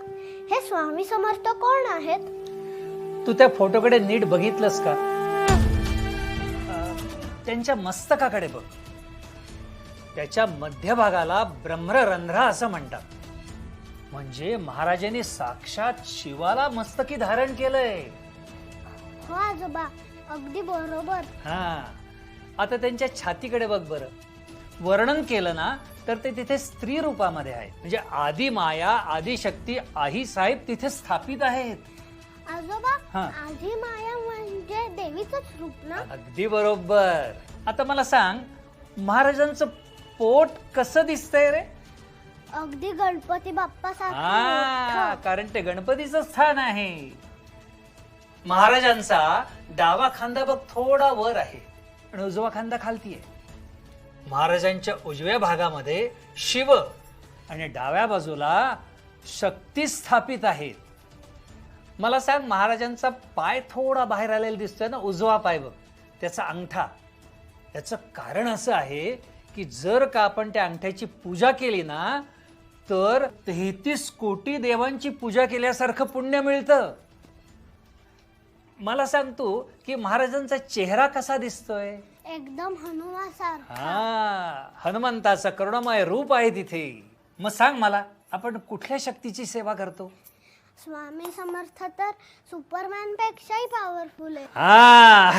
हे स्वामी समर्थ कोण आहेत? तू त्या फोटोकडे नीट बघितलंस का? त्यांच्या मस्तकाकडे बघ. त्याच्या मध्यभागाला ब्रह्मरंध्र असं म्हणतात. म्हणजे महाराजांनी साक्षात शिवाला मस्तकी धारण केलंय. हो आजोबा, अगदी बरोबर. हा, आता त्यांच्या छातीकडे बघ बरं. वर्णन केलं ना तर ते तिथे स्त्री रूपामध्ये आहे. म्हणजे आदी माया, आदी शक्ती, आई साहेब तिथे स्थापित आहेत. आजोबा, हा. आजी माया म्हणजे देवीचंच रूप ना? अगदी बरोबर. आता मला सांग, महाराजांचं पोट कसं दिसतंय रे? अगदी गणपती बाप्पा हा, सारखं. कारण ते गणपतीचं स्थान आहे. महाराजांचा डावा खांदा बघ थोडा वर आहे आणि उजवा खांदा खालती आहे. महाराजांच्या उजव्या भागामध्ये शिव आणि डाव्या बाजूला शक्ती स्थापित आहेत. मला सांग, महाराजांचा पाय थोडा बाहेर आलेला दिसतोय ना, उजवा पाय बघ, त्याचा अंगठा. याचं कारण असं आहे की जर का आपण त्या अंगठ्याची पूजा केली ना तर 33 कोटी देवांची पूजा केल्यासारखं पुण्य मिळतं. मला सांग तू की महाराजांचा चेहरा कसा दिसतोय? एकदम हनुमासारखा. हा, हनुमंताचं करुणामय रूप आहे तिथे. मग सांग मला, आपण कुठल्या शक्तीची सेवा करतो? स्वामी समर्थ तर सुपरमॅन पेक्षाही पॉवरफुल आहे. हा